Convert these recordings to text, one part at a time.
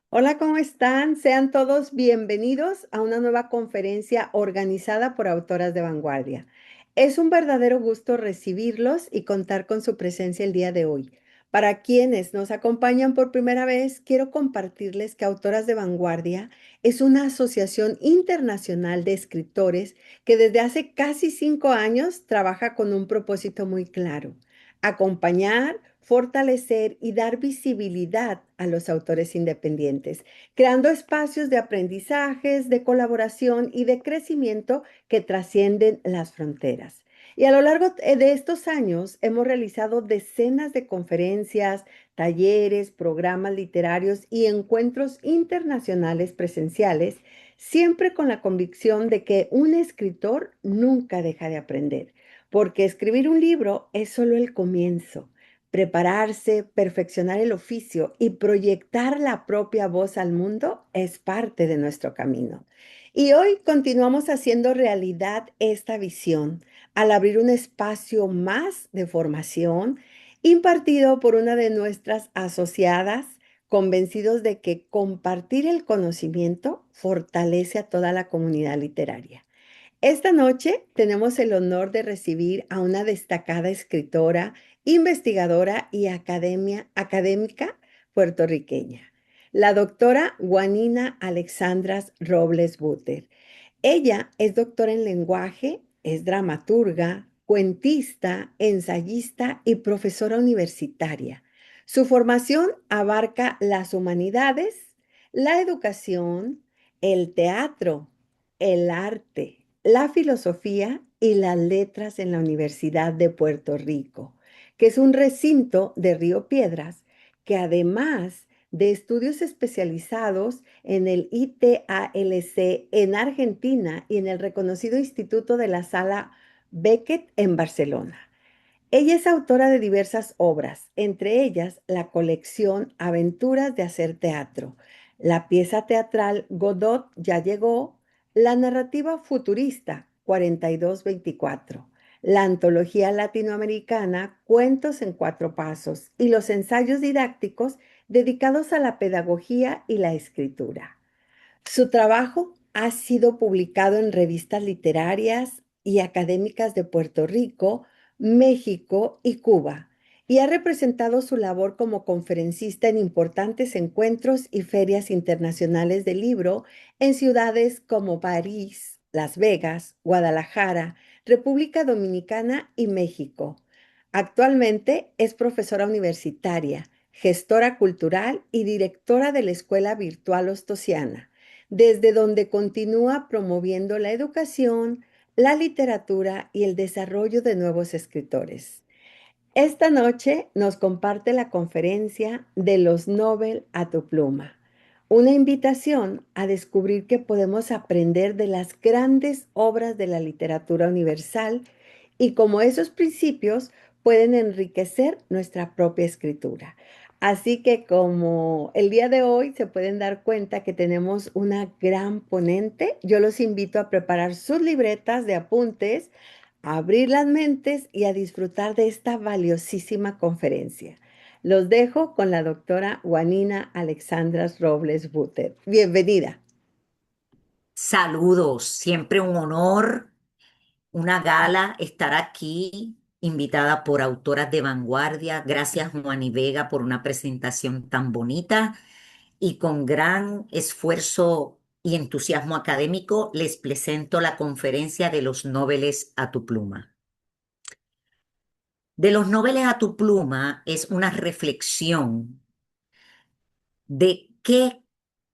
Hola, ¿cómo están? Sean todos bienvenidos a una nueva conferencia organizada por Autoras de Vanguardia. Es un verdadero gusto recibirlos y contar con su presencia el día de hoy. Para quienes nos acompañan por primera vez, quiero compartirles que Autoras de Vanguardia es una asociación internacional de escritores que desde hace casi 5 años trabaja con un propósito muy claro: acompañar, fortalecer y dar visibilidad a los autores independientes, creando espacios de aprendizajes, de colaboración y de crecimiento que trascienden las fronteras. Y a lo largo de estos años hemos realizado decenas de conferencias, talleres, programas literarios y encuentros internacionales presenciales, siempre con la convicción de que un escritor nunca deja de aprender, porque escribir un libro es solo el comienzo. Prepararse, perfeccionar el oficio y proyectar la propia voz al mundo es parte de nuestro camino. Y hoy continuamos haciendo realidad esta visión al abrir un espacio más de formación impartido por una de nuestras asociadas, convencidos de que compartir el conocimiento fortalece a toda la comunidad literaria. Esta noche tenemos el honor de recibir a una destacada escritora, investigadora y académica puertorriqueña, la doctora Juanina Alexandras Robles Buter. Ella es doctora en lenguaje, es dramaturga, cuentista, ensayista y profesora universitaria. Su formación abarca las humanidades, la educación, el teatro, el arte, la filosofía y las letras en la Universidad de Puerto Rico, que es un recinto de Río Piedras que, además de estudios especializados en el ITALC en Argentina y en el reconocido Instituto de la Sala Beckett en Barcelona. Ella es autora de diversas obras, entre ellas la colección Aventuras de Hacer Teatro, la pieza teatral Godot ya llegó, la narrativa futurista 4224, la antología latinoamericana Cuentos en Cuatro Pasos y los ensayos didácticos dedicados a la pedagogía y la escritura. Su trabajo ha sido publicado en revistas literarias y académicas de Puerto Rico, México y Cuba, y ha representado su labor como conferencista en importantes encuentros y ferias internacionales del libro en ciudades como París, Las Vegas, Guadalajara, República Dominicana y México. Actualmente es profesora universitaria, gestora cultural y directora de la Escuela Virtual Ostosiana, desde donde continúa promoviendo la educación, la literatura y el desarrollo de nuevos escritores. Esta noche nos comparte la conferencia de los Nobel a tu pluma, una invitación a descubrir que podemos aprender de las grandes obras de la literatura universal y cómo esos principios pueden enriquecer nuestra propia escritura. Así que, como el día de hoy se pueden dar cuenta que tenemos una gran ponente, yo los invito a preparar sus libretas de apuntes, a abrir las mentes y a disfrutar de esta valiosísima conferencia. Los dejo con la doctora Juanina Alexandras Robles Buter. Bienvenida. Saludos, siempre un honor, una gala estar aquí, invitada por autoras de vanguardia. Gracias, Juani Vega, por una presentación tan bonita y con gran esfuerzo y entusiasmo académico les presento la conferencia de los Nóbeles a tu pluma. De los Nóbeles a tu pluma es una reflexión de qué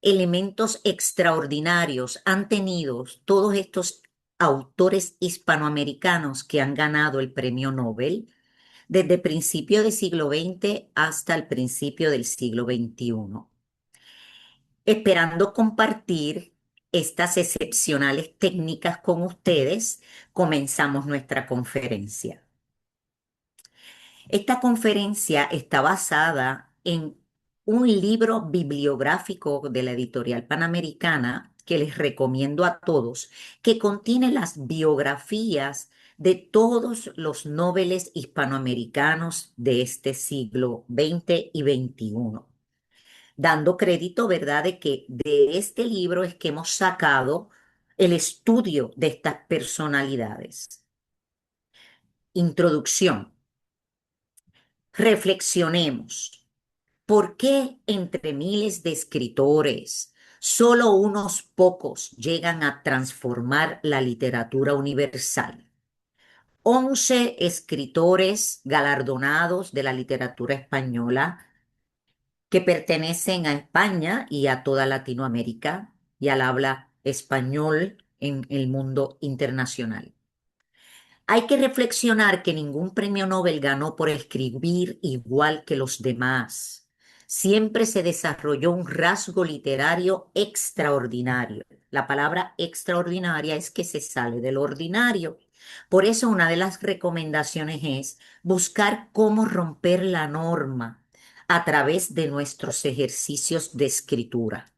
elementos extraordinarios han tenido todos estos autores hispanoamericanos que han ganado el premio Nobel desde principio del siglo XX hasta el principio del siglo XXI. Esperando compartir estas excepcionales técnicas con ustedes, comenzamos nuestra conferencia. Esta conferencia está basada en un libro bibliográfico de la editorial Panamericana que les recomiendo a todos, que contiene las biografías de todos los Nóbeles hispanoamericanos de este siglo XX y XXI. dando crédito, ¿verdad?, de que de este libro es que hemos sacado el estudio de estas personalidades. Introducción. Reflexionemos. ¿Por qué entre miles de escritores solo unos pocos llegan a transformar la literatura universal? 11 escritores galardonados de la literatura española que pertenecen a España y a toda Latinoamérica y al habla español en el mundo internacional. Hay que reflexionar que ningún premio Nobel ganó por escribir igual que los demás. Siempre se desarrolló un rasgo literario extraordinario. La palabra extraordinaria es que se sale del ordinario. Por eso una de las recomendaciones es buscar cómo romper la norma a través de nuestros ejercicios de escritura.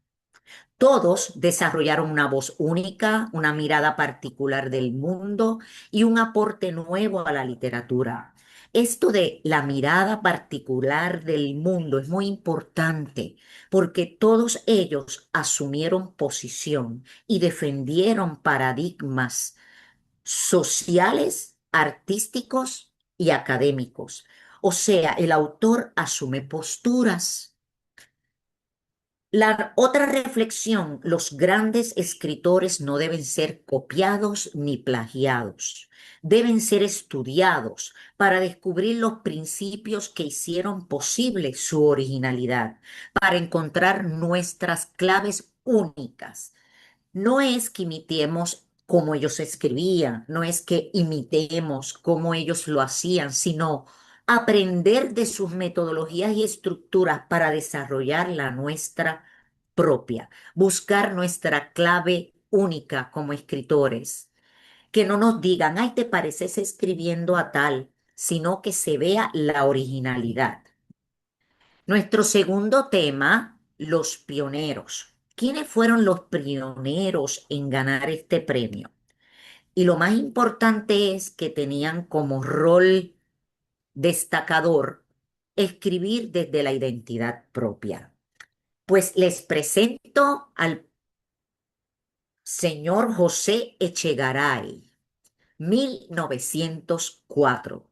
Todos desarrollaron una voz única, una mirada particular del mundo y un aporte nuevo a la literatura. Esto de la mirada particular del mundo es muy importante porque todos ellos asumieron posición y defendieron paradigmas sociales, artísticos y académicos. O sea, el autor asume posturas. La otra reflexión, los grandes escritores no deben ser copiados ni plagiados, deben ser estudiados para descubrir los principios que hicieron posible su originalidad, para encontrar nuestras claves únicas. No es que imitemos como ellos escribían, no es que imitemos como ellos lo hacían, sino aprender de sus metodologías y estructuras para desarrollar la nuestra propia, buscar nuestra clave única como escritores, que no nos digan, ay, te pareces escribiendo a tal, sino que se vea la originalidad. Nuestro segundo tema, los pioneros. ¿Quiénes fueron los pioneros en ganar este premio? Y lo más importante es que tenían como rol destacador escribir desde la identidad propia. Pues les presento al señor José Echegaray, 1904.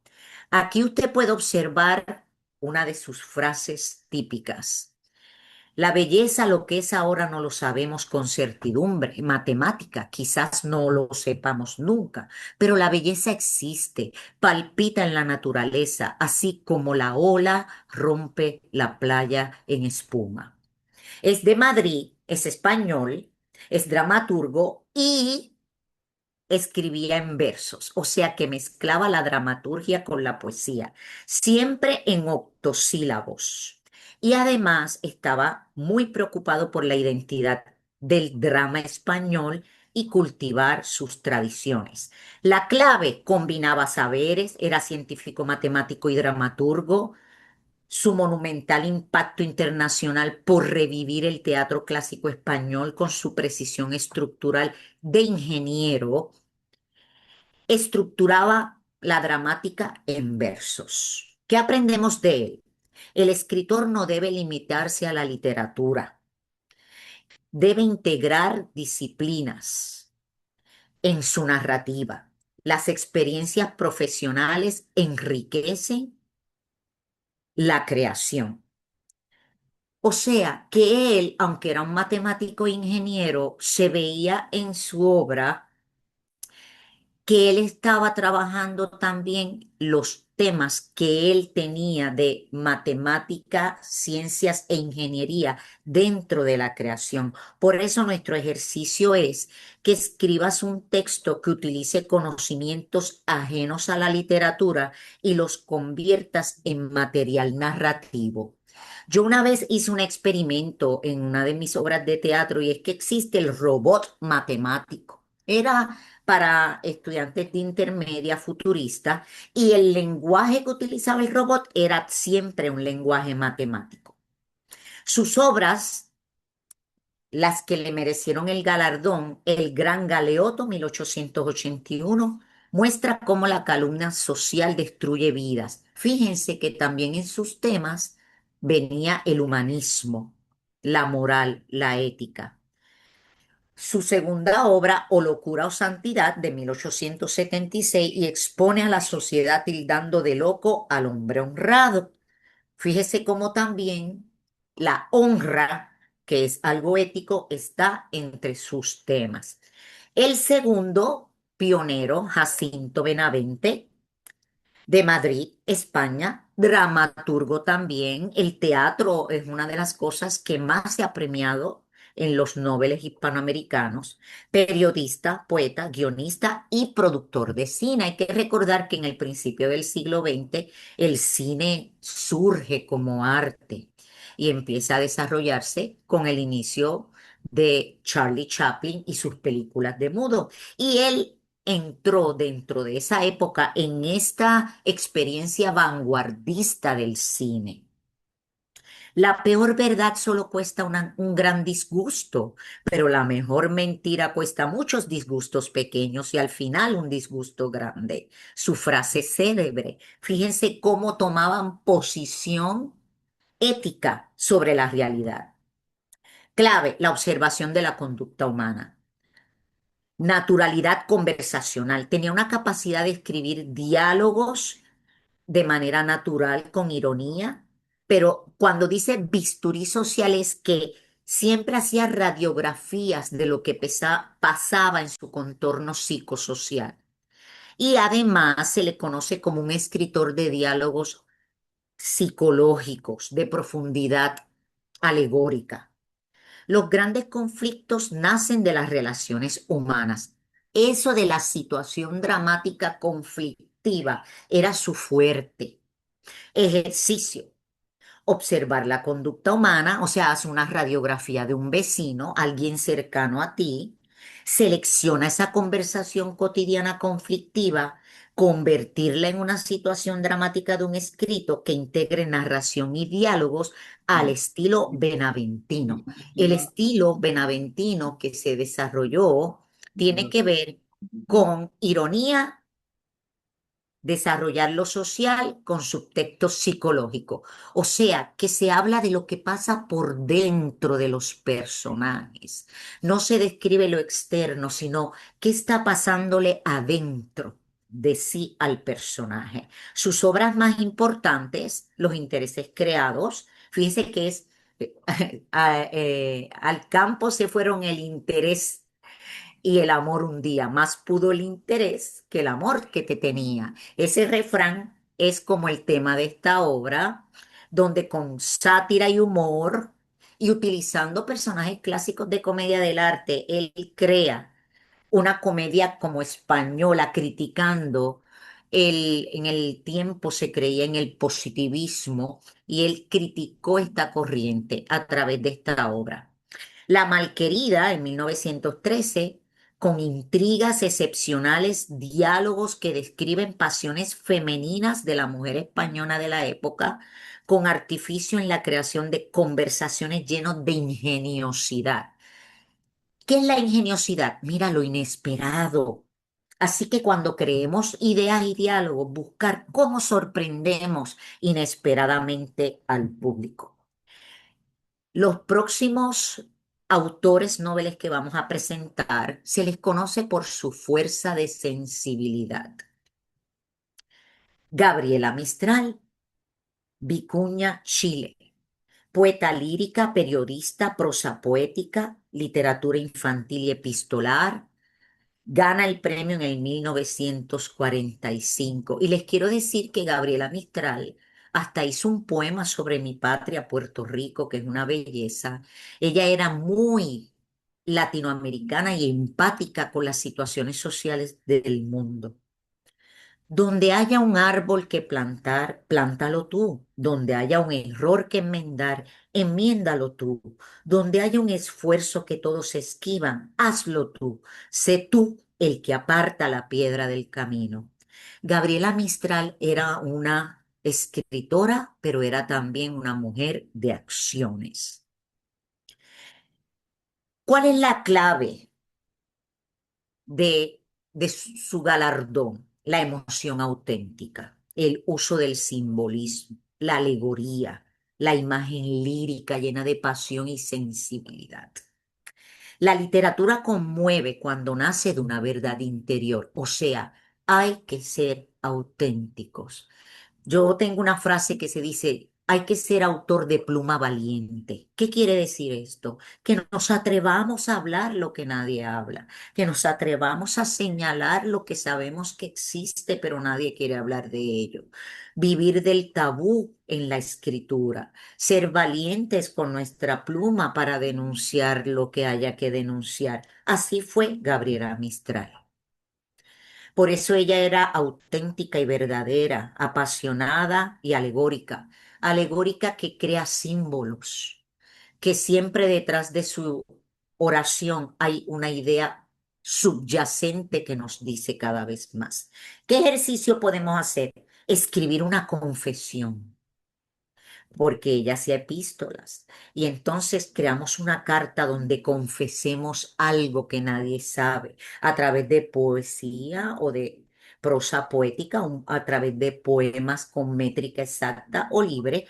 Aquí usted puede observar una de sus frases típicas. La belleza, lo que es ahora, no lo sabemos con certidumbre. Matemática, quizás no lo sepamos nunca, pero la belleza existe, palpita en la naturaleza, así como la ola rompe la playa en espuma. Es de Madrid, es español, es dramaturgo y escribía en versos, o sea que mezclaba la dramaturgia con la poesía, siempre en octosílabos. Y además estaba muy preocupado por la identidad del drama español y cultivar sus tradiciones. La clave combinaba saberes, era científico, matemático y dramaturgo, su monumental impacto internacional por revivir el teatro clásico español con su precisión estructural de ingeniero, estructuraba la dramática en versos. ¿Qué aprendemos de él? El escritor no debe limitarse a la literatura, debe integrar disciplinas en su narrativa. Las experiencias profesionales enriquecen la creación. O sea que él, aunque era un matemático e ingeniero, se veía en su obra que él estaba trabajando también los temas que él tenía de matemática, ciencias e ingeniería dentro de la creación. Por eso nuestro ejercicio es que escribas un texto que utilice conocimientos ajenos a la literatura y los conviertas en material narrativo. Yo una vez hice un experimento en una de mis obras de teatro y es que existe el robot matemático. Era para estudiantes de intermedia futurista y el lenguaje que utilizaba el robot era siempre un lenguaje matemático. Sus obras, las que le merecieron el galardón, El Gran Galeoto, 1881, muestra cómo la calumnia social destruye vidas. Fíjense que también en sus temas venía el humanismo. la moral, la ética. Su segunda obra, O locura o santidad, de 1876, y expone a la sociedad tildando de loco al hombre honrado. Fíjese cómo también la honra, que es algo ético, está entre sus temas. El segundo pionero, Jacinto Benavente, de Madrid, España, dramaturgo también. El teatro es una de las cosas que más se ha premiado en los Nobeles hispanoamericanos. Periodista, poeta, guionista y productor de cine. Hay que recordar que en el principio del siglo XX el cine surge como arte y empieza a desarrollarse con el inicio de Charlie Chaplin y sus películas de mudo. Y él entró dentro de esa época en esta experiencia vanguardista del cine. La peor verdad solo cuesta un gran disgusto, pero la mejor mentira cuesta muchos disgustos pequeños y al final un disgusto grande. Su frase célebre. Fíjense cómo tomaban posición ética sobre la realidad. Clave, la observación de la conducta humana. Naturalidad conversacional. Tenía una capacidad de escribir diálogos de manera natural, con ironía, pero cuando dice bisturí social es que siempre hacía radiografías de lo que pasaba en su contorno psicosocial. Y además se le conoce como un escritor de diálogos psicológicos, de profundidad alegórica. Los grandes conflictos nacen de las relaciones humanas. Eso de la situación dramática conflictiva era su fuerte. Ejercicio. Observar la conducta humana, o sea, haz una radiografía de un vecino, alguien cercano a ti, selecciona esa conversación cotidiana conflictiva, convertirla en una situación dramática de un escrito que integre narración y diálogos al estilo benaventino. El estilo benaventino que se desarrolló tiene que ver con ironía, desarrollar lo social con subtexto psicológico. O sea, que se habla de lo que pasa por dentro de los personajes. No se describe lo externo, sino qué está pasándole adentro de sí al personaje. Sus obras más importantes, Los intereses creados, fíjense que es, al campo se fueron el interés y el amor un día, más pudo el interés que el amor que te tenía. Ese refrán es como el tema de esta obra, donde con sátira y humor y utilizando personajes clásicos de comedia del arte, él crea una comedia como española, criticando en el tiempo se creía en el positivismo y él criticó esta corriente a través de esta obra. La Malquerida, en 1913, con intrigas excepcionales, diálogos que describen pasiones femeninas de la mujer española de la época, con artificio en la creación de conversaciones llenos de ingeniosidad. ¿Qué es la ingeniosidad? Mira, lo inesperado. Así que cuando creemos ideas y diálogos, buscar cómo sorprendemos inesperadamente al público. Los próximos autores noveles que vamos a presentar se les conoce por su fuerza de sensibilidad. Gabriela Mistral, Vicuña Chile, poeta lírica, periodista, prosa poética, literatura infantil y epistolar. Gana el premio en el 1945. Y les quiero decir que Gabriela Mistral hasta hizo un poema sobre mi patria, Puerto Rico, que es una belleza. Ella era muy latinoamericana y empática con las situaciones sociales del mundo. Donde haya un árbol que plantar, plántalo tú. Donde haya un error que enmendar, enmiéndalo tú. Donde haya un esfuerzo que todos esquivan, hazlo tú. Sé tú el que aparta la piedra del camino. Gabriela Mistral era una escritora, pero era también una mujer de acciones. ¿Cuál es la clave de, de su galardón? La emoción auténtica, el uso del simbolismo, la alegoría. la imagen lírica llena de pasión y sensibilidad. La literatura conmueve cuando nace de una verdad interior, o sea, hay que ser auténticos. Yo tengo una frase que se dice, hay que ser autor de pluma valiente. ¿Qué quiere decir esto? Que nos atrevamos a hablar lo que nadie habla, que nos atrevamos a señalar lo que sabemos que existe, pero nadie quiere hablar de ello. Vivir del tabú en la escritura, ser valientes con nuestra pluma para denunciar lo que haya que denunciar. Así fue Gabriela Mistral. Por eso ella era auténtica y verdadera, apasionada y alegórica. Alegórica que crea símbolos, que siempre detrás de su oración hay una idea subyacente que nos dice cada vez más. ¿Qué ejercicio podemos hacer? Escribir una confesión porque ella hacía epístolas. Y entonces creamos una carta donde confesemos algo que nadie sabe, a través de poesía o de prosa poética, a través de poemas con métrica exacta o libre.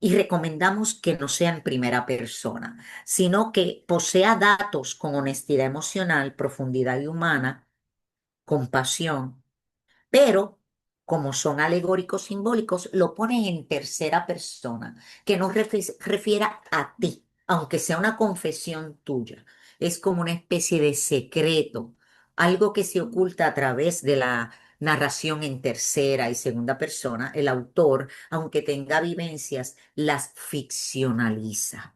Y recomendamos que no sea en primera persona, sino que posea datos con honestidad emocional, profundidad humana, compasión, pero como son alegóricos simbólicos, lo pones en tercera persona, que no refiera a ti, aunque sea una confesión tuya. Es como una especie de secreto, algo que se oculta a través de la narración en tercera y segunda persona. El autor, aunque tenga vivencias, las ficcionaliza.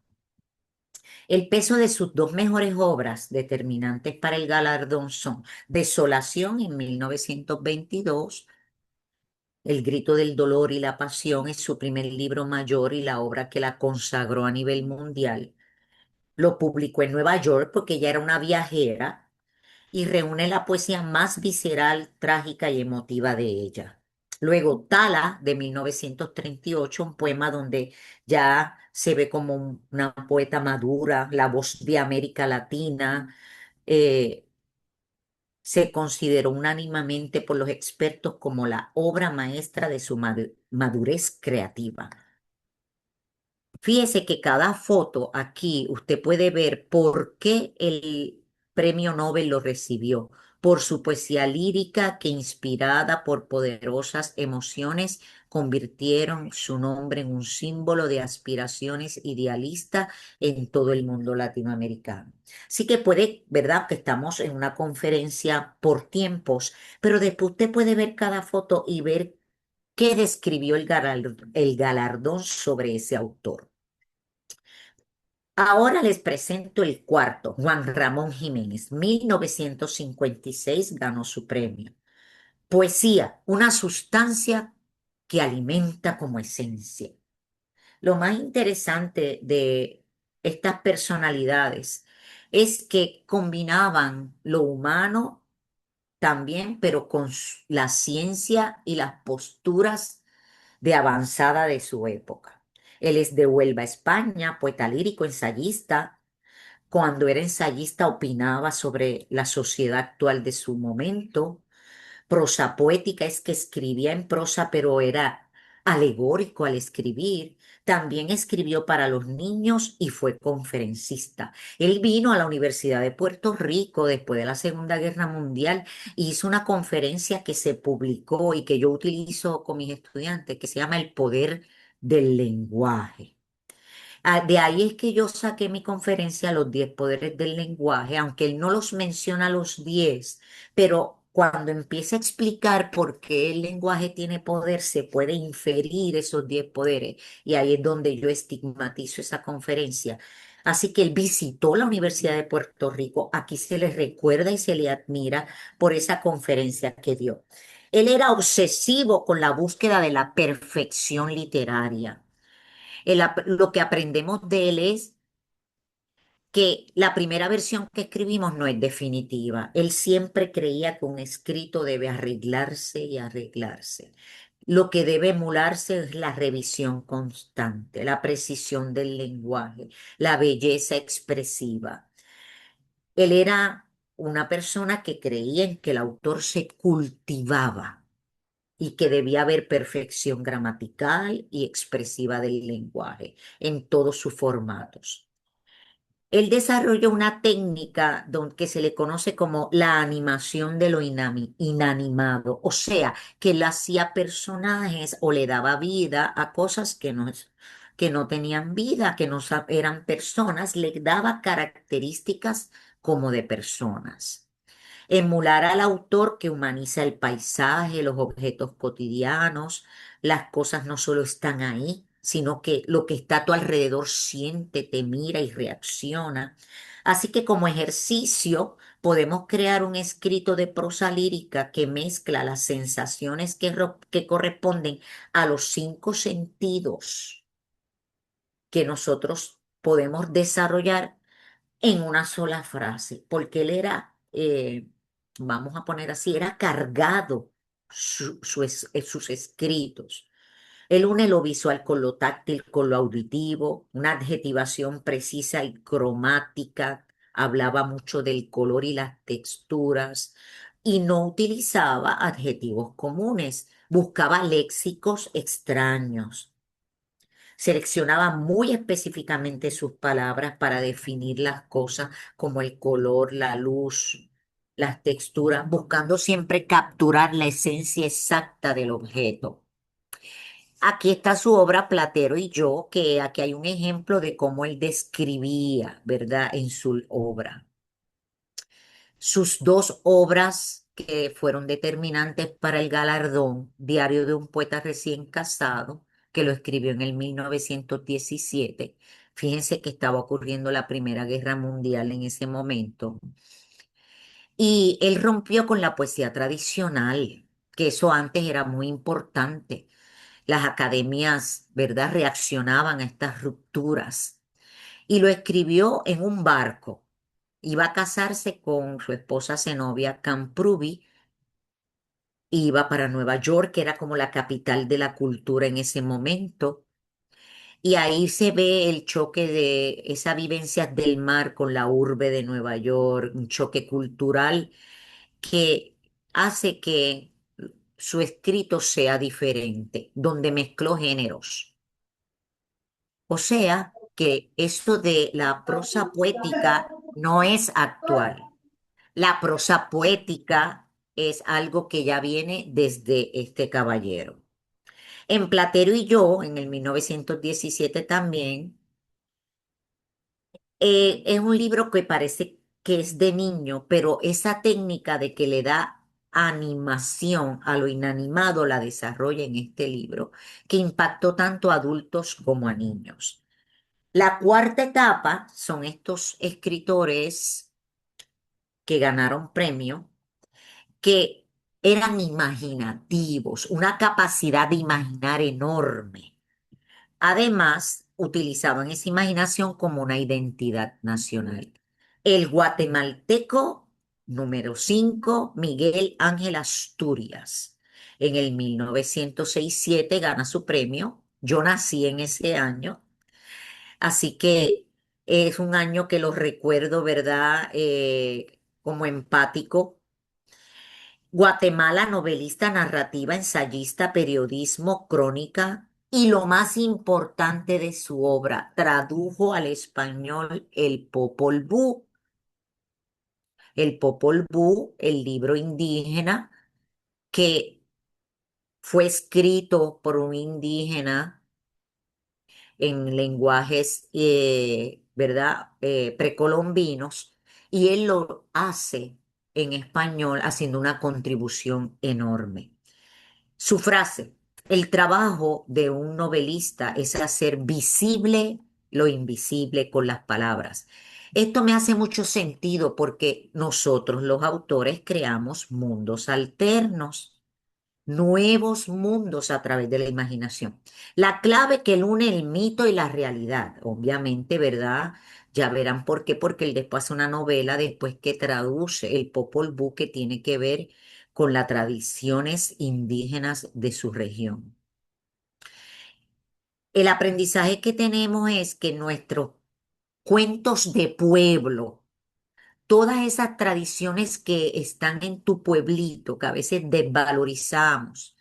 El peso de sus dos mejores obras determinantes para el galardón son Desolación en 1922. El grito del dolor y la pasión es su primer libro mayor y la obra que la consagró a nivel mundial. Lo publicó en Nueva York porque ella era una viajera y reúne la poesía más visceral, trágica y emotiva de ella. Luego, Tala, de 1938, un poema donde ya se ve como una poeta madura, la voz de América Latina. eh, Se consideró unánimemente por los expertos como la obra maestra de su madurez creativa. Fíjese que cada foto aquí usted puede ver por qué el premio Nobel lo recibió. Por su poesía lírica que inspirada por poderosas emociones convirtieron su nombre en un símbolo de aspiraciones idealistas en todo el mundo latinoamericano. Así que puede, ¿verdad? Que estamos en una conferencia por tiempos, pero después usted puede ver cada foto y ver qué describió el galardón sobre ese autor. Ahora les presento el cuarto, Juan Ramón Jiménez, 1956 ganó su premio. Poesía, una sustancia que alimenta como esencia. Lo más interesante de estas personalidades es que combinaban lo humano también, pero con la ciencia y las posturas de avanzada de su época. Él es de Huelva, España, poeta lírico, ensayista. Cuando era ensayista opinaba sobre la sociedad actual de su momento. Prosa poética es que escribía en prosa, pero era alegórico al escribir. También escribió para los niños y fue conferencista. Él vino a la Universidad de Puerto Rico después de la Segunda Guerra Mundial y hizo una conferencia que se publicó y que yo utilizo con mis estudiantes, que se llama El poder del lenguaje. De ahí es que yo saqué mi conferencia, Los 10 poderes del lenguaje, aunque él no los menciona los 10, pero cuando empieza a explicar por qué el lenguaje tiene poder, se puede inferir esos 10 poderes, y ahí es donde yo estigmatizo esa conferencia. Así que él visitó la Universidad de Puerto Rico, aquí se le recuerda y se le admira por esa conferencia que dio. Él era obsesivo con la búsqueda de la perfección literaria. Lo que aprendemos de él es que la primera versión que escribimos no es definitiva. Él siempre creía que un escrito debe arreglarse y arreglarse. Lo que debe emularse es la revisión constante, la precisión del lenguaje, la belleza expresiva. Él era una persona que creía en que el autor se cultivaba y que debía haber perfección gramatical y expresiva del lenguaje en todos sus formatos. Él desarrolló una técnica que se le conoce como la animación de lo inanimado, o sea, que él hacía personajes o le daba vida a cosas que no tenían vida, que no eran personas, le daba características como de personas. Emular al autor que humaniza el paisaje, los objetos cotidianos, las cosas no solo están ahí, sino que lo que está a tu alrededor siente, te mira y reacciona. Así que como ejercicio podemos crear un escrito de prosa lírica que mezcla las sensaciones que corresponden a los cinco sentidos que nosotros podemos desarrollar en una sola frase, porque él era, vamos a poner así, era cargado sus escritos. Él une lo visual con lo táctil, con lo auditivo, una adjetivación precisa y cromática, hablaba mucho del color y las texturas y no utilizaba adjetivos comunes, buscaba léxicos extraños. Seleccionaba muy específicamente sus palabras para definir las cosas como el color, la luz, las texturas, buscando siempre capturar la esencia exacta del objeto. Aquí está su obra Platero y yo, que aquí hay un ejemplo de cómo él describía, ¿verdad?, en su obra. Sus dos obras que fueron determinantes para el galardón, Diario de un poeta recién casado, que lo escribió en el 1917. Fíjense que estaba ocurriendo la Primera Guerra Mundial en ese momento. Y él rompió con la poesía tradicional, que eso antes era muy importante. Las academias, ¿verdad?, reaccionaban a estas rupturas. Y lo escribió en un barco. Iba a casarse con su esposa Zenobia Camprubí, iba para Nueva York, que era como la capital de la cultura en ese momento. Y ahí se ve el choque de esa vivencia del mar con la urbe de Nueva York, un choque cultural que hace que su escrito sea diferente, donde mezcló géneros. O sea, que esto de la prosa poética no es actual. La prosa poética es algo que ya viene desde este caballero. En Platero y yo, en el 1917 también, es un libro que parece que es de niño, pero esa técnica de que le da animación a lo inanimado la desarrolla en este libro, que impactó tanto a adultos como a niños. La cuarta etapa son estos escritores que ganaron premio, que eran imaginativos, una capacidad de imaginar enorme. Además, utilizaban esa imaginación como una identidad nacional. El guatemalteco número 5, Miguel Ángel Asturias. En el 1906-7 gana su premio. Yo nací en ese año, así que es un año que lo recuerdo, ¿verdad? Como empático. Guatemala, novelista, narrativa, ensayista, periodismo, crónica y lo más importante de su obra, tradujo al español el Popol Vuh, el libro indígena que fue escrito por un indígena en lenguajes, ¿verdad? Precolombinos, y él lo hace en español haciendo una contribución enorme. Su frase, el trabajo de un novelista es hacer visible lo invisible con las palabras. Esto me hace mucho sentido porque nosotros los autores creamos mundos alternos, nuevos mundos a través de la imaginación. La clave que une el mito y la realidad, obviamente, ¿verdad? Ya verán por qué, porque él después hace una novela, después que traduce el Popol Vuh, que tiene que ver con las tradiciones indígenas de su región. El aprendizaje que tenemos es que nuestros cuentos de pueblo, todas esas tradiciones que están en tu pueblito, que a veces desvalorizamos,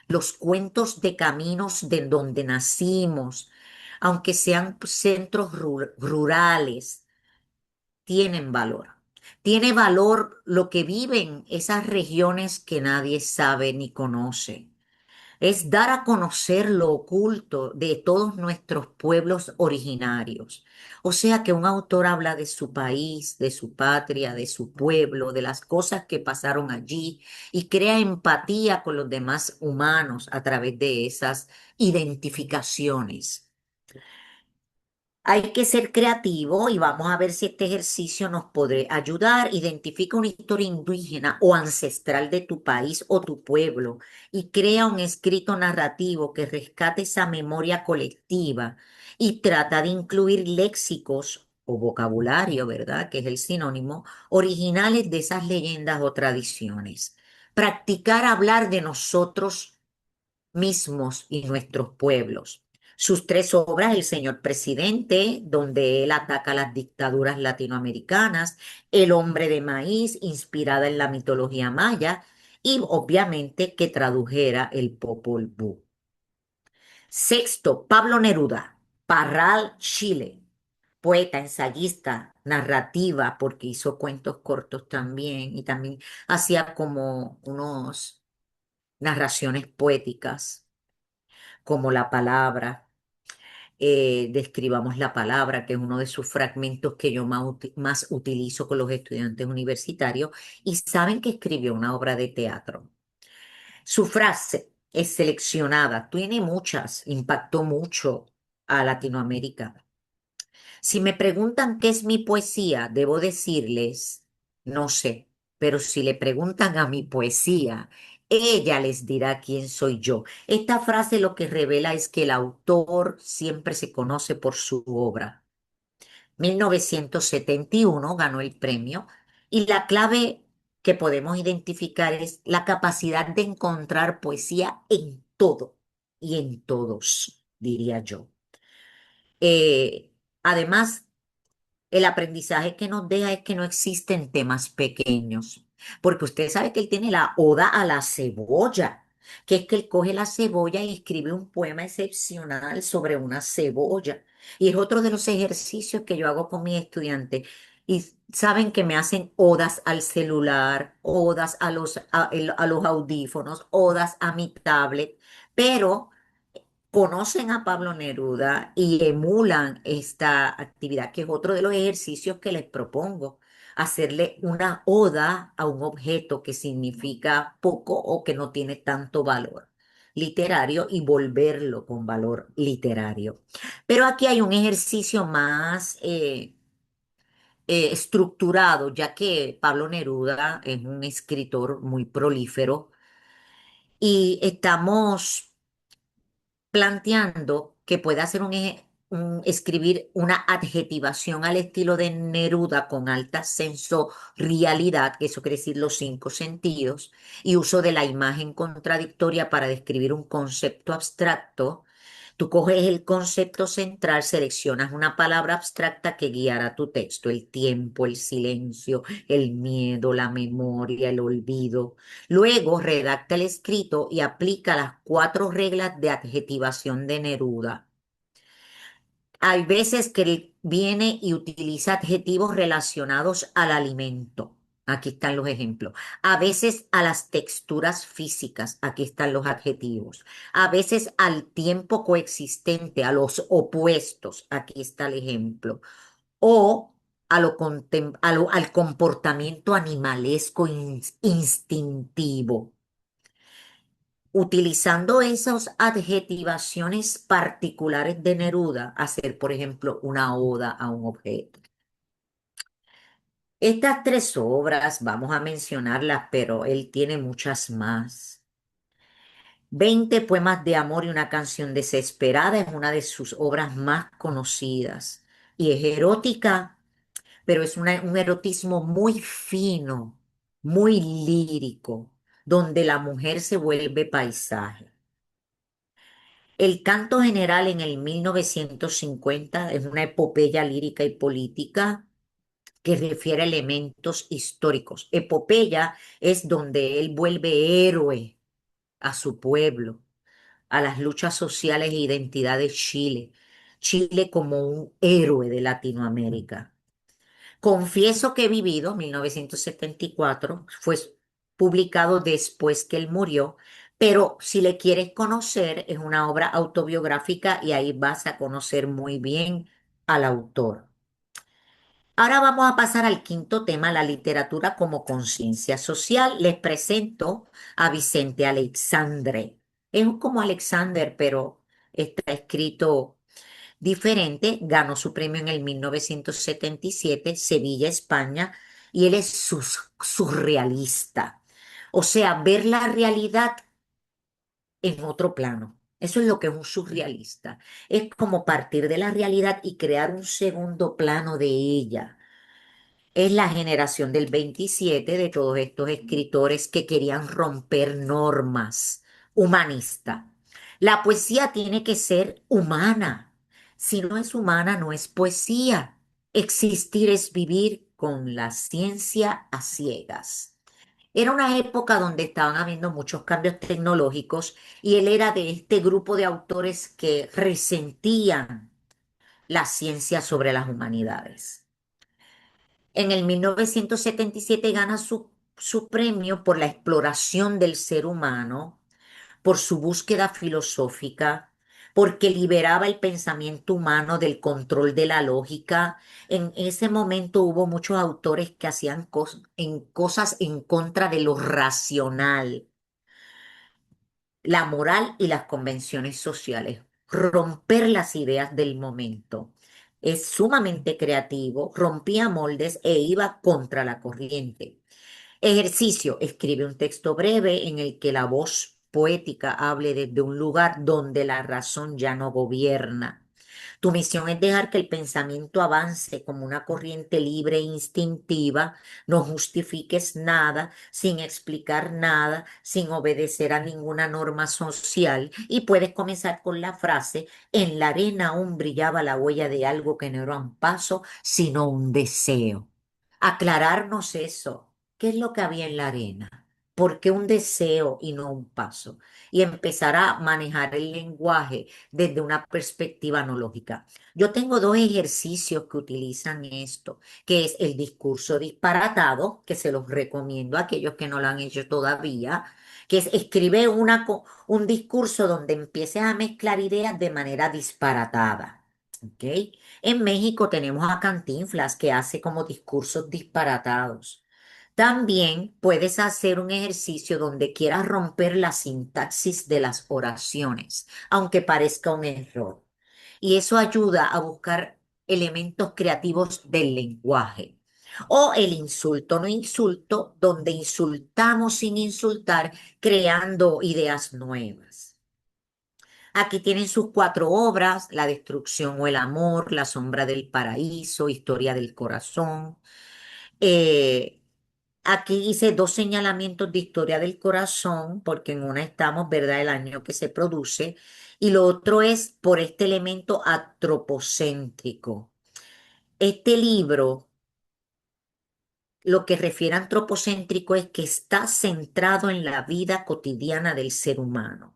los cuentos de caminos de donde nacimos, aunque sean centros rurales, tienen valor. Tiene valor lo que viven esas regiones que nadie sabe ni conoce. Es dar a conocer lo oculto de todos nuestros pueblos originarios. O sea que un autor habla de su país, de su patria, de su pueblo, de las cosas que pasaron allí y crea empatía con los demás humanos a través de esas identificaciones. Hay que ser creativo y vamos a ver si este ejercicio nos puede ayudar. Identifica una historia indígena o ancestral de tu país o tu pueblo y crea un escrito narrativo que rescate esa memoria colectiva y trata de incluir léxicos o vocabulario, ¿verdad? Que es el sinónimo, originales de esas leyendas o tradiciones. Practicar hablar de nosotros mismos y nuestros pueblos. Sus tres obras, El Señor Presidente, donde él ataca las dictaduras latinoamericanas, El Hombre de Maíz, inspirada en la mitología maya, y obviamente que tradujera el Popol Vuh. Sexto, Pablo Neruda, Parral, Chile, poeta, ensayista, narrativa, porque hizo cuentos cortos también, y también hacía como unos narraciones poéticas como La Palabra, Describamos la Palabra, que es uno de sus fragmentos que yo más utilizo con los estudiantes universitarios, y saben que escribió una obra de teatro. Su frase es seleccionada, tiene muchas, impactó mucho a Latinoamérica. Si me preguntan qué es mi poesía, debo decirles, no sé, pero si le preguntan a mi poesía, ella les dirá quién soy yo. Esta frase lo que revela es que el autor siempre se conoce por su obra. 1971 ganó el premio y la clave que podemos identificar es la capacidad de encontrar poesía en todo y en todos, diría yo. Además, el aprendizaje que nos deja es que no existen temas pequeños, porque usted sabe que él tiene la oda a la cebolla, que es que él coge la cebolla y escribe un poema excepcional sobre una cebolla. Y es otro de los ejercicios que yo hago con mis estudiantes. Y saben que me hacen odas al celular, odas a los audífonos, odas a mi tablet, pero conocen a Pablo Neruda y emulan esta actividad, que es otro de los ejercicios que les propongo, hacerle una oda a un objeto que significa poco o que no tiene tanto valor literario y volverlo con valor literario. Pero aquí hay un ejercicio más estructurado, ya que Pablo Neruda es un escritor muy prolífero y estamos planteando que puede hacer escribir una adjetivación al estilo de Neruda con alta sensorialidad, que eso quiere decir los cinco sentidos, y uso de la imagen contradictoria para describir un concepto abstracto. Tú coges el concepto central, seleccionas una palabra abstracta que guiará tu texto: el tiempo, el silencio, el miedo, la memoria, el olvido. Luego redacta el escrito y aplica las cuatro reglas de adjetivación de Neruda. Hay veces que él viene y utiliza adjetivos relacionados al alimento. Aquí están los ejemplos. A veces a las texturas físicas. Aquí están los adjetivos. A veces al tiempo coexistente, a los opuestos. Aquí está el ejemplo. O al comportamiento animalesco instintivo. Utilizando esas adjetivaciones particulares de Neruda, hacer, por ejemplo, una oda a un objeto. Estas tres obras, vamos a mencionarlas, pero él tiene muchas más. 20 poemas de amor y una canción desesperada es una de sus obras más conocidas y es erótica, pero es un erotismo muy fino, muy lírico, donde la mujer se vuelve paisaje. El canto general en el 1950 es una epopeya lírica y política que refiere a elementos históricos. Epopeya es donde él vuelve héroe a su pueblo, a las luchas sociales e identidad de Chile. Chile como un héroe de Latinoamérica. Confieso que he vivido, 1974, fue publicado después que él murió, pero si le quieres conocer, es una obra autobiográfica y ahí vas a conocer muy bien al autor. Ahora vamos a pasar al quinto tema, la literatura como conciencia social. Les presento a Vicente Alexandre. Es como Alexander, pero está escrito diferente. Ganó su premio en el 1977, Sevilla, España, y él es surrealista. O sea, ver la realidad en otro plano. Eso es lo que es un surrealista. Es como partir de la realidad y crear un segundo plano de ella. Es la generación del 27 de todos estos escritores que querían romper normas humanistas. La poesía tiene que ser humana. Si no es humana, no es poesía. Existir es vivir con la ciencia a ciegas. Era una época donde estaban habiendo muchos cambios tecnológicos y él era de este grupo de autores que resentían la ciencia sobre las humanidades. En el 1977 gana su premio por la exploración del ser humano, por su búsqueda filosófica, porque liberaba el pensamiento humano del control de la lógica. En ese momento hubo muchos autores que hacían cosas en contra de lo racional, la moral y las convenciones sociales, romper las ideas del momento. Es sumamente creativo, rompía moldes e iba contra la corriente. Ejercicio. Escribe un texto breve en el que la voz poética hable desde un lugar donde la razón ya no gobierna. Tu misión es dejar que el pensamiento avance como una corriente libre e instintiva. No justifiques nada, sin explicar nada, sin obedecer a ninguna norma social. Y puedes comenzar con la frase: en la arena aún brillaba la huella de algo que no era un paso, sino un deseo. Aclararnos eso. ¿Qué es lo que había en la arena? ¿Por qué un deseo y no un paso? Y empezar a manejar el lenguaje desde una perspectiva no lógica. Yo tengo dos ejercicios que utilizan esto, que es el discurso disparatado, que se los recomiendo a aquellos que no lo han hecho todavía, que es escribe un discurso donde empieces a mezclar ideas de manera disparatada. ¿Ok? En México tenemos a Cantinflas que hace como discursos disparatados. También puedes hacer un ejercicio donde quieras romper la sintaxis de las oraciones, aunque parezca un error. Y eso ayuda a buscar elementos creativos del lenguaje. O el insulto no insulto, donde insultamos sin insultar, creando ideas nuevas. Aquí tienen sus cuatro obras: La destrucción o el amor, La sombra del paraíso, Historia del corazón. Eh, Aquí hice dos señalamientos de historia del corazón, porque en una estamos, ¿verdad?, el año que se produce, y lo otro es por este elemento antropocéntrico. Este libro, lo que refiere a antropocéntrico es que está centrado en la vida cotidiana del ser humano.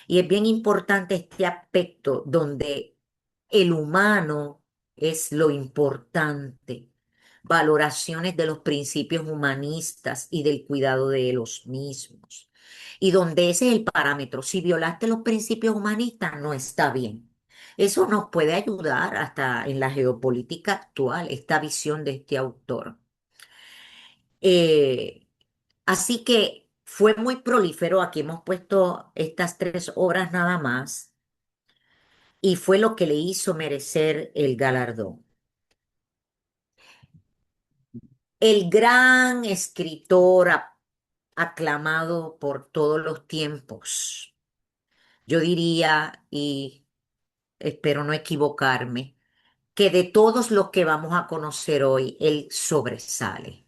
Y es bien importante este aspecto donde el humano es lo importante. Valoraciones de los principios humanistas y del cuidado de los mismos. Y donde ese es el parámetro. Si violaste los principios humanistas, no está bien. Eso nos puede ayudar hasta en la geopolítica actual, esta visión de este autor. Eh, Así que fue muy prolífero. Aquí hemos puesto estas tres obras nada más y fue lo que le hizo merecer el galardón. El gran escritor aclamado por todos los tiempos, yo diría, y espero no equivocarme, que de todos los que vamos a conocer hoy, él sobresale.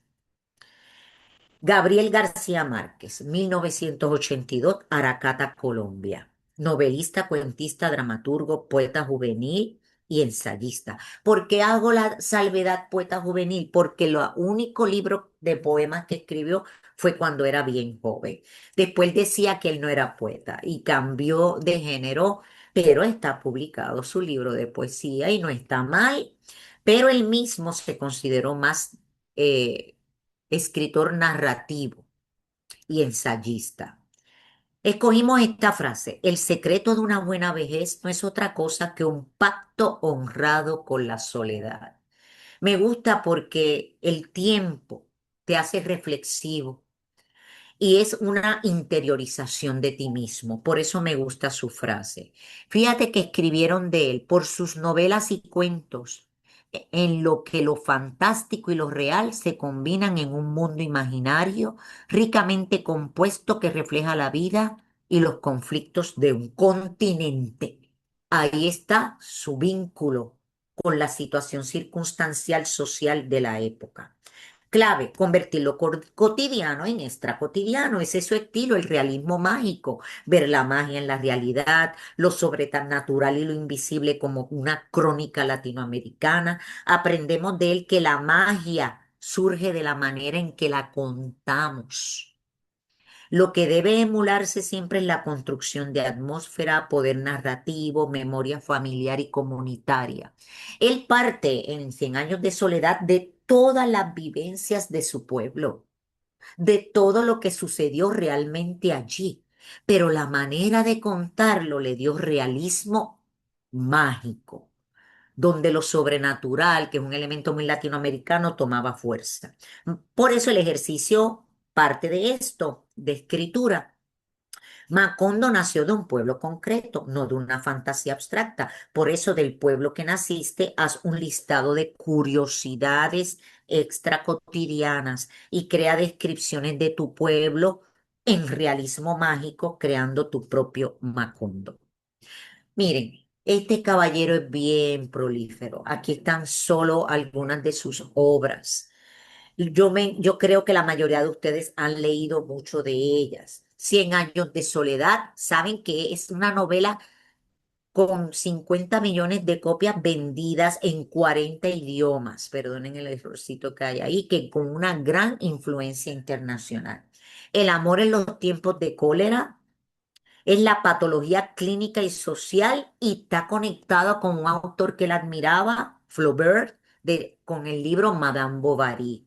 Gabriel García Márquez, 1982, Aracata, Colombia. Novelista, cuentista, dramaturgo, poeta juvenil y ensayista. ¿Por qué hago la salvedad poeta juvenil? Porque el único libro de poemas que escribió fue cuando era bien joven. Después decía que él no era poeta y cambió de género, pero está publicado su libro de poesía y no está mal, pero él mismo se consideró más escritor narrativo y ensayista. Escogimos esta frase: el secreto de una buena vejez no es otra cosa que un pacto honrado con la soledad. Me gusta porque el tiempo te hace reflexivo y es una interiorización de ti mismo. Por eso me gusta su frase. Fíjate que escribieron de él por sus novelas y cuentos, en lo que lo fantástico y lo real se combinan en un mundo imaginario ricamente compuesto que refleja la vida y los conflictos de un continente. Ahí está su vínculo con la situación circunstancial social de la época. Clave, convertirlo cotidiano en extracotidiano. Ese es su estilo, el realismo mágico, ver la magia en la realidad, lo sobrenatural y lo invisible como una crónica latinoamericana. Aprendemos de él que la magia surge de la manera en que la contamos. Lo que debe emularse siempre es la construcción de atmósfera, poder narrativo, memoria familiar y comunitaria. Él parte en Cien años de soledad de todas las vivencias de su pueblo, de todo lo que sucedió realmente allí, pero la manera de contarlo le dio realismo mágico, donde lo sobrenatural, que es un elemento muy latinoamericano, tomaba fuerza. Por eso el ejercicio parte de esto, de escritura. Macondo nació de un pueblo concreto, no de una fantasía abstracta. Por eso del pueblo que naciste, haz un listado de curiosidades extra cotidianas y crea descripciones de tu pueblo en realismo mágico, creando tu propio Macondo. Miren, este caballero es bien prolífero. Aquí están solo algunas de sus obras. Yo creo que la mayoría de ustedes han leído mucho de ellas. Cien años de soledad, saben que es una novela con 50 millones de copias vendidas en 40 idiomas, perdonen el errorcito que hay ahí, que con una gran influencia internacional. El amor en los tiempos de cólera es la patología clínica y social y está conectado con un autor que él admiraba, Flaubert, con el libro Madame Bovary.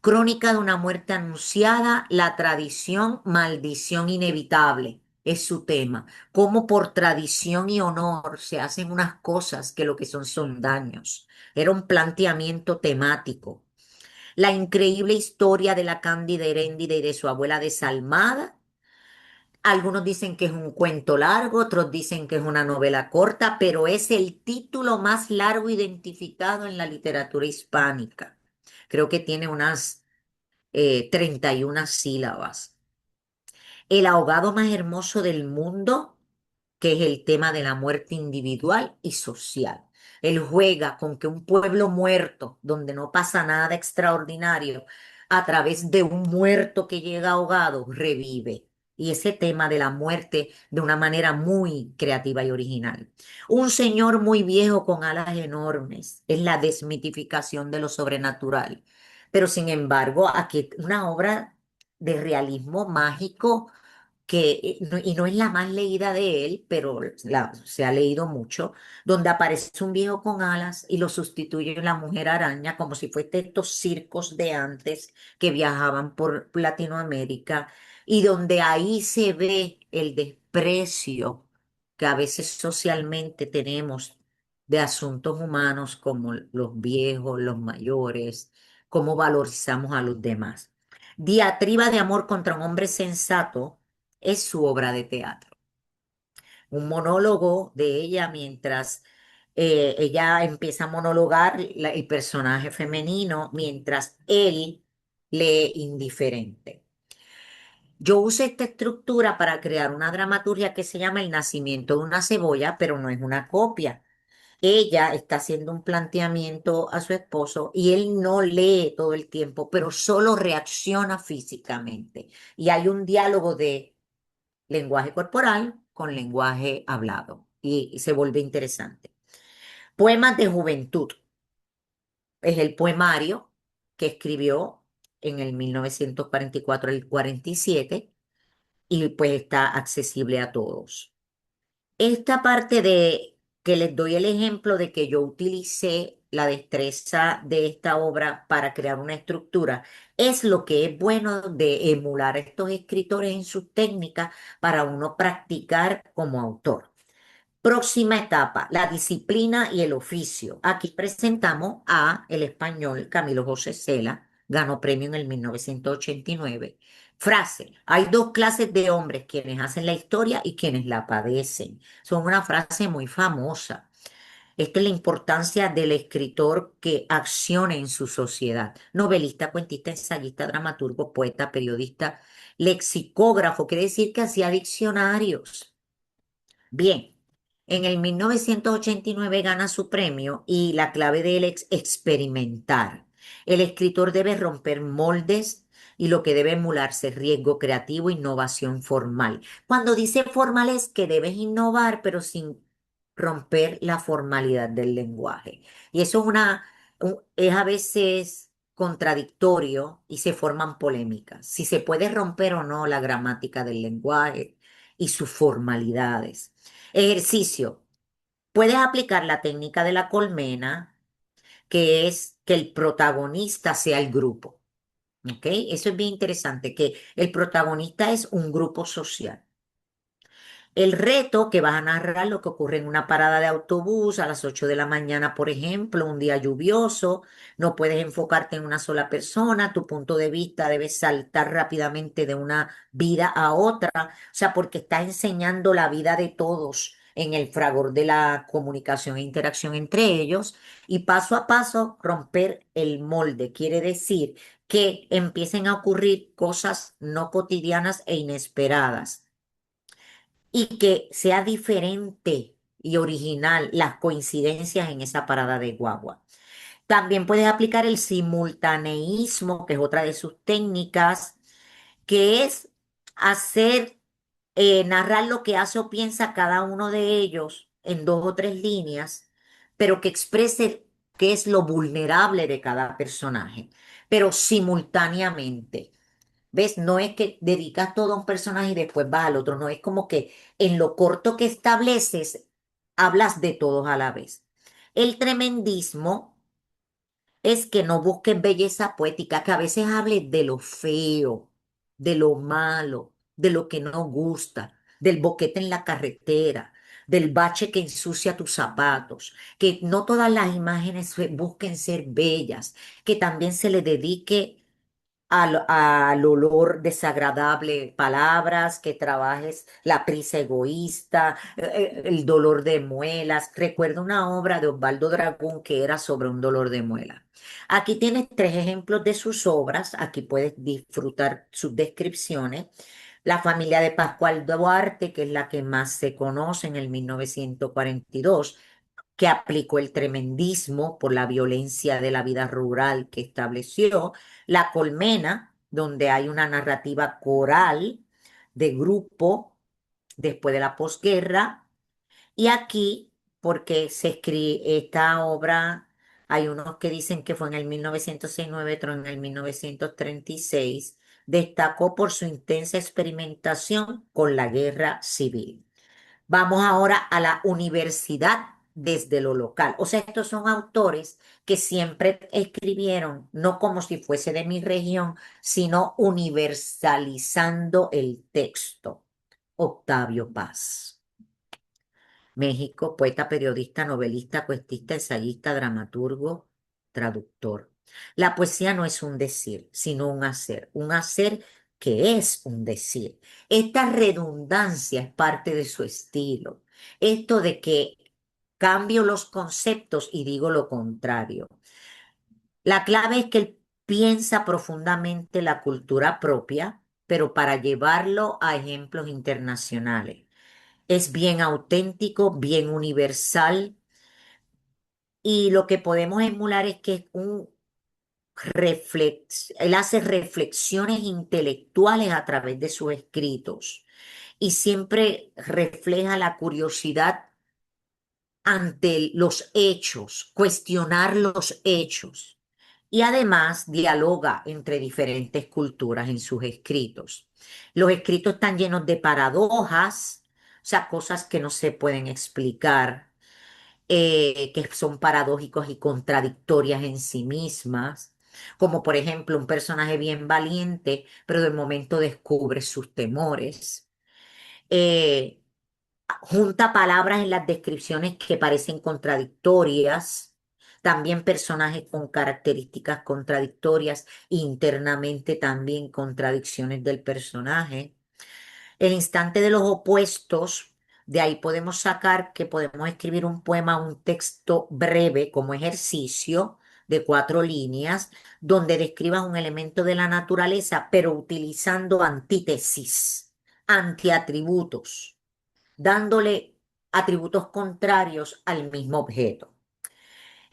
Crónica de una muerte anunciada, la tradición, maldición inevitable. Es su tema. Cómo por tradición y honor se hacen unas cosas que lo que son daños. Era un planteamiento temático. La increíble historia de la Cándida Heréndida y de su abuela desalmada. Algunos dicen que es un cuento largo, otros dicen que es una novela corta, pero es el título más largo identificado en la literatura hispánica. Creo que tiene unas 31 sílabas. El ahogado más hermoso del mundo, que es el tema de la muerte individual y social. Él juega con que un pueblo muerto, donde no pasa nada extraordinario, a través de un muerto que llega ahogado, revive. Y ese tema de la muerte de una manera muy creativa y original. Un señor muy viejo con alas enormes es la desmitificación de lo sobrenatural. Pero sin embargo, aquí una obra de realismo mágico y no es la más leída de él, pero se ha leído mucho, donde aparece un viejo con alas y lo sustituye la mujer araña, como si fuese estos circos de antes que viajaban por Latinoamérica, y donde ahí se ve el desprecio que a veces socialmente tenemos de asuntos humanos como los viejos, los mayores, cómo valorizamos a los demás. Diatriba de amor contra un hombre sensato es su obra de teatro. Un monólogo de ella mientras ella empieza a monologar el personaje femenino mientras él lee indiferente. Yo usé esta estructura para crear una dramaturgia que se llama El nacimiento de una cebolla, pero no es una copia. Ella está haciendo un planteamiento a su esposo y él no lee todo el tiempo, pero solo reacciona físicamente. Y hay un diálogo de lenguaje corporal con lenguaje hablado y se vuelve interesante. Poemas de juventud es el poemario que escribió en el 1944 al 47 y pues está accesible a todos. Esta parte de que les doy el ejemplo de que yo utilicé la destreza de esta obra para crear una estructura, es lo que es bueno de emular a estos escritores en sus técnicas para uno practicar como autor. Próxima etapa, la disciplina y el oficio. Aquí presentamos a el español Camilo José Cela, ganó premio en el 1989. Frase, hay dos clases de hombres, quienes hacen la historia y quienes la padecen. Son una frase muy famosa. Esta es la importancia del escritor que accione en su sociedad. Novelista, cuentista, ensayista, dramaturgo, poeta, periodista, lexicógrafo, quiere decir que hacía diccionarios. Bien, en el 1989 gana su premio y la clave de él es experimentar. El escritor debe romper moldes y lo que debe emularse es riesgo creativo, innovación formal. Cuando dice formal es que debes innovar, pero sin romper la formalidad del lenguaje. Y eso es a veces contradictorio y se forman polémicas. Si se puede romper o no la gramática del lenguaje y sus formalidades. Ejercicio. Puedes aplicar la técnica de la colmena, que es que el protagonista sea el grupo. ¿Ok? Eso es bien interesante, que el protagonista es un grupo social. El reto que vas a narrar lo que ocurre en una parada de autobús a las 8 de la mañana, por ejemplo, un día lluvioso, no puedes enfocarte en una sola persona, tu punto de vista debe saltar rápidamente de una vida a otra, o sea, porque estás enseñando la vida de todos en el fragor de la comunicación e interacción entre ellos y paso a paso romper el molde, quiere decir que empiecen a ocurrir cosas no cotidianas e inesperadas y que sea diferente y original las coincidencias en esa parada de guagua. También puedes aplicar el simultaneísmo, que es otra de sus técnicas, que es hacer, narrar lo que hace o piensa cada uno de ellos en dos o tres líneas, pero que exprese qué es lo vulnerable de cada personaje, pero simultáneamente. ¿Ves? No es que dedicas todo a un personaje y después vas al otro, no, es como que en lo corto que estableces, hablas de todos a la vez. El tremendismo es que no busques belleza poética, que a veces hables de lo feo, de lo malo, de lo que no gusta, del boquete en la carretera, del bache que ensucia tus zapatos, que no todas las imágenes busquen ser bellas, que también se le dedique al olor desagradable, palabras, que trabajes la prisa egoísta, el dolor de muelas. Recuerdo una obra de Osvaldo Dragón que era sobre un dolor de muela. Aquí tienes tres ejemplos de sus obras, aquí puedes disfrutar sus descripciones. La familia de Pascual Duarte, que es la que más se conoce en el 1942, que aplicó el tremendismo por la violencia de la vida rural que estableció, La Colmena, donde hay una narrativa coral de grupo después de la posguerra, y aquí, porque se escribe esta obra, hay unos que dicen que fue en el 1969, otros en el 1936, destacó por su intensa experimentación con la guerra civil. Vamos ahora a la universidad desde lo local. O sea, estos son autores que siempre escribieron, no como si fuese de mi región, sino universalizando el texto. Octavio Paz. México, poeta, periodista, novelista, cuentista, ensayista, dramaturgo, traductor. La poesía no es un decir, sino un hacer que es un decir. Esta redundancia es parte de su estilo. Esto de que cambio los conceptos y digo lo contrario. La clave es que él piensa profundamente la cultura propia, pero para llevarlo a ejemplos internacionales. Es bien auténtico, bien universal y lo que podemos emular es que es él hace reflexiones intelectuales a través de sus escritos y siempre refleja la curiosidad ante los hechos, cuestionar los hechos. y además dialoga entre diferentes culturas en sus escritos. Los escritos están llenos de paradojas, o sea, cosas que no se pueden explicar, que son paradójicos y contradictorias en sí mismas, como por ejemplo un personaje bien valiente, pero de momento descubre sus temores. Eh, Junta palabras en las descripciones que parecen contradictorias, también personajes con características contradictorias, internamente también contradicciones del personaje. El instante de los opuestos, de ahí podemos sacar que podemos escribir un poema, un texto breve como ejercicio de 4 líneas, donde describas un elemento de la naturaleza, pero utilizando antítesis, antiatributos, dándole atributos contrarios al mismo objeto.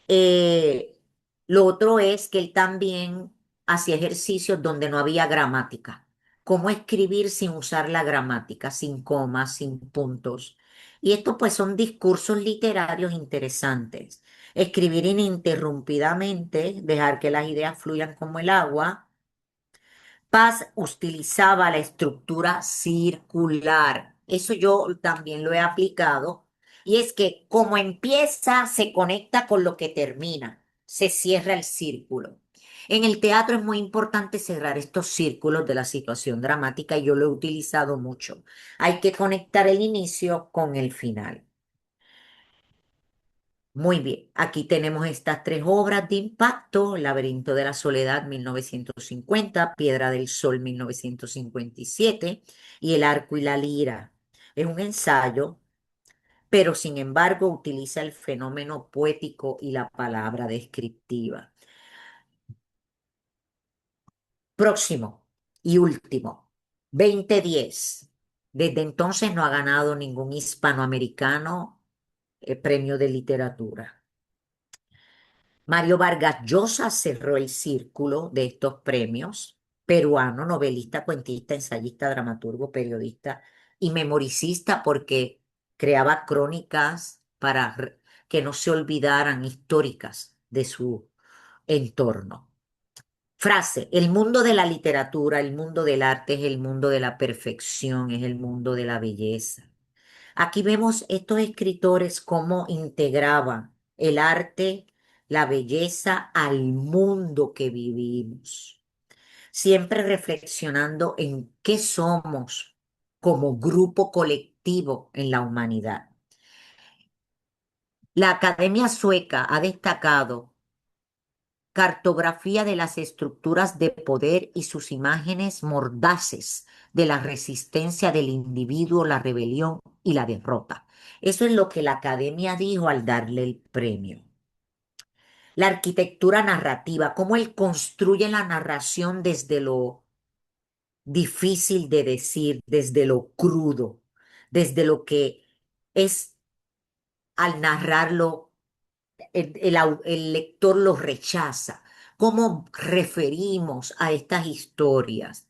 Eh, lo otro es que él también hacía ejercicios donde no había gramática. Cómo escribir sin usar la gramática, sin comas, sin puntos. Y estos pues son discursos literarios interesantes. Escribir ininterrumpidamente, dejar que las ideas fluyan como el agua. Paz utilizaba la estructura circular. Eso yo también lo he aplicado. Y es que como empieza, se conecta con lo que termina. Se cierra el círculo. En el teatro es muy importante cerrar estos círculos de la situación dramática y yo lo he utilizado mucho. Hay que conectar el inicio con el final. Muy bien, aquí tenemos estas 3 obras de impacto: El laberinto de la soledad, 1950, Piedra del Sol, 1957, y El arco y la lira. Es un ensayo, pero sin embargo utiliza el fenómeno poético y la palabra descriptiva. Próximo y último, 2010. Desde entonces no ha ganado ningún hispanoamericano premio de literatura. Mario Vargas Llosa cerró el círculo de estos premios: peruano, novelista, cuentista, ensayista, dramaturgo, periodista y memoricista, porque creaba crónicas para que no se olvidaran, históricas de su entorno. Frase: el mundo de la literatura, el mundo del arte es el mundo de la perfección, es el mundo de la belleza. Aquí vemos estos escritores cómo integraban el arte, la belleza al mundo que vivimos, siempre reflexionando en qué somos como grupo colectivo en la humanidad. La Academia Sueca ha destacado cartografía de las estructuras de poder y sus imágenes mordaces de la resistencia del individuo, la rebelión y la derrota. Eso es lo que la academia dijo al darle el premio. La arquitectura narrativa, cómo él construye la narración desde lo difícil de decir, desde lo crudo, desde lo que es al narrarlo el lector lo rechaza. ¿Cómo referimos a estas historias?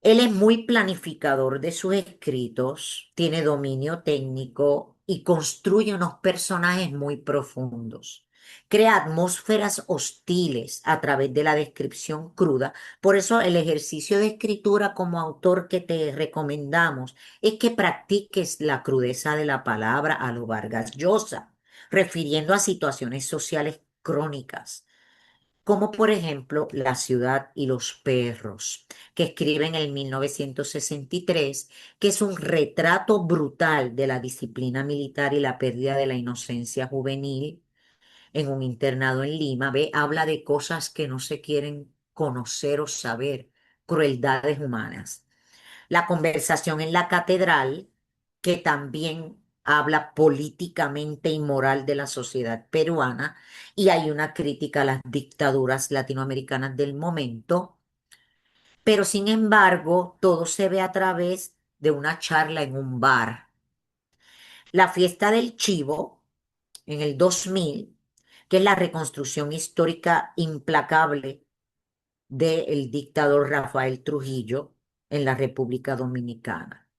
Él es muy planificador de sus escritos, tiene dominio técnico y construye unos personajes muy profundos. Crea atmósferas hostiles a través de la descripción cruda. Por eso el ejercicio de escritura como autor que te recomendamos es que practiques la crudeza de la palabra a lo Vargas Llosa, refiriendo a situaciones sociales crónicas, como por ejemplo La ciudad y los perros, que escribe en el 1963, que es un retrato brutal de la disciplina militar y la pérdida de la inocencia juvenil en un internado en Lima. Ve, habla de cosas que no se quieren conocer o saber, crueldades humanas. La conversación en la catedral, que también habla políticamente y moral de la sociedad peruana, y hay una crítica a las dictaduras latinoamericanas del momento, pero sin embargo todo se ve a través de una charla en un bar. La fiesta del Chivo, en el 2000, que es la reconstrucción histórica implacable del dictador Rafael Trujillo en la República Dominicana.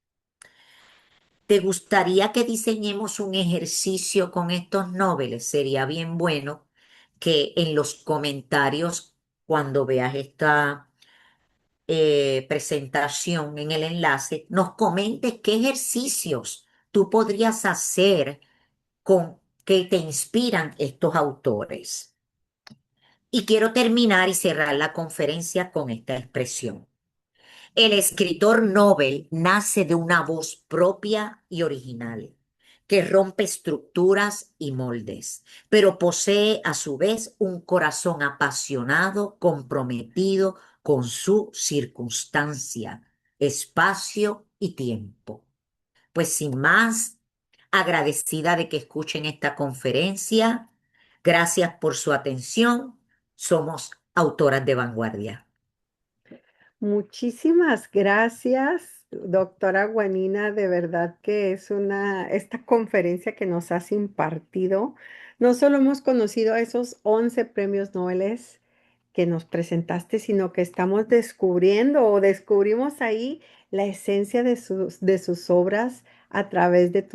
¿Te gustaría que diseñemos un ejercicio con estos noveles? Sería bien bueno que en los comentarios, cuando veas esta presentación en el enlace, nos comentes qué ejercicios tú podrías hacer con que te inspiran estos autores. Y quiero terminar y cerrar la conferencia con esta expresión. El escritor Nobel nace de una voz propia y original, que rompe estructuras y moldes, pero posee a su vez un corazón apasionado, comprometido con su circunstancia, espacio y tiempo. Pues sin más, agradecida de que escuchen esta conferencia. Gracias por su atención. Somos autoras de vanguardia. Muchísimas gracias, doctora Guanina. De verdad que es esta conferencia que nos has impartido. No solo hemos conocido a esos 11 premios Nobel que nos presentaste, sino que estamos descubriendo o descubrimos ahí la esencia de sus obras a través de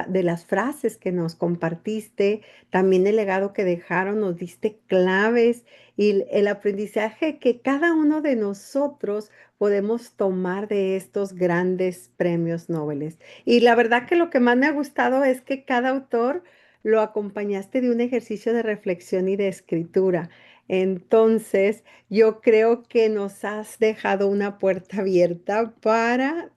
de las frases que nos compartiste, también el legado que dejaron, nos diste claves y el aprendizaje que cada uno de nosotros podemos tomar de estos grandes premios Nobel. Y la verdad que lo que más me ha gustado es que cada autor lo acompañaste de un ejercicio de reflexión y de escritura. Entonces, yo creo que nos has dejado una puerta abierta para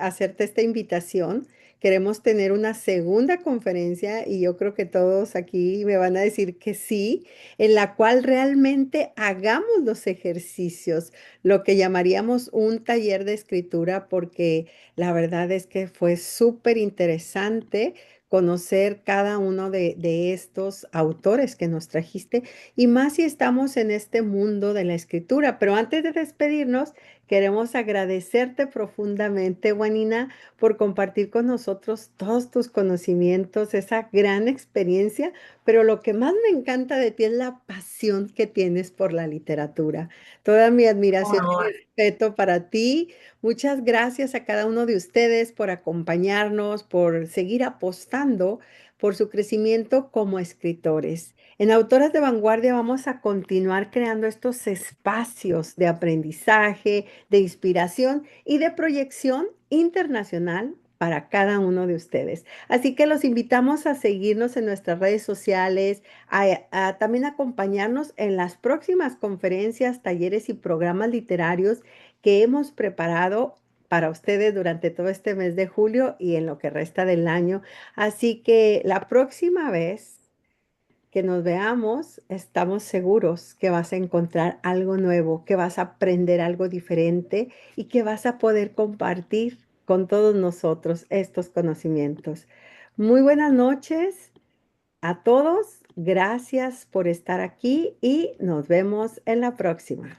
hacerte esta invitación. Queremos tener una segunda conferencia y yo creo que todos aquí me van a decir que sí, en la cual realmente hagamos los ejercicios, lo que llamaríamos un taller de escritura, porque la verdad es que fue súper interesante conocer cada uno de estos autores que nos trajiste y más si estamos en este mundo de la escritura. Pero antes de despedirnos, queremos agradecerte profundamente, Juanina, por compartir con nosotros todos tus conocimientos, esa gran experiencia, pero lo que más me encanta de ti es la pasión que tienes por la literatura. Toda mi admiración y Honor. respeto para ti. Muchas gracias a cada uno de ustedes por acompañarnos, por seguir apostando por su crecimiento como escritores. En Autoras de Vanguardia vamos a continuar creando estos espacios de aprendizaje, de inspiración y de proyección internacional para cada uno de ustedes. Así que los invitamos a seguirnos en nuestras redes sociales, a también acompañarnos en las próximas conferencias, talleres y programas literarios que hemos preparado para ustedes durante todo este mes de julio y en lo que resta del año. Así que la próxima vez que nos veamos, estamos seguros que vas a encontrar algo nuevo, que vas a aprender algo diferente y que vas a poder compartir con todos nosotros estos conocimientos. Muy buenas noches a todos. Gracias por estar aquí y nos vemos en la próxima.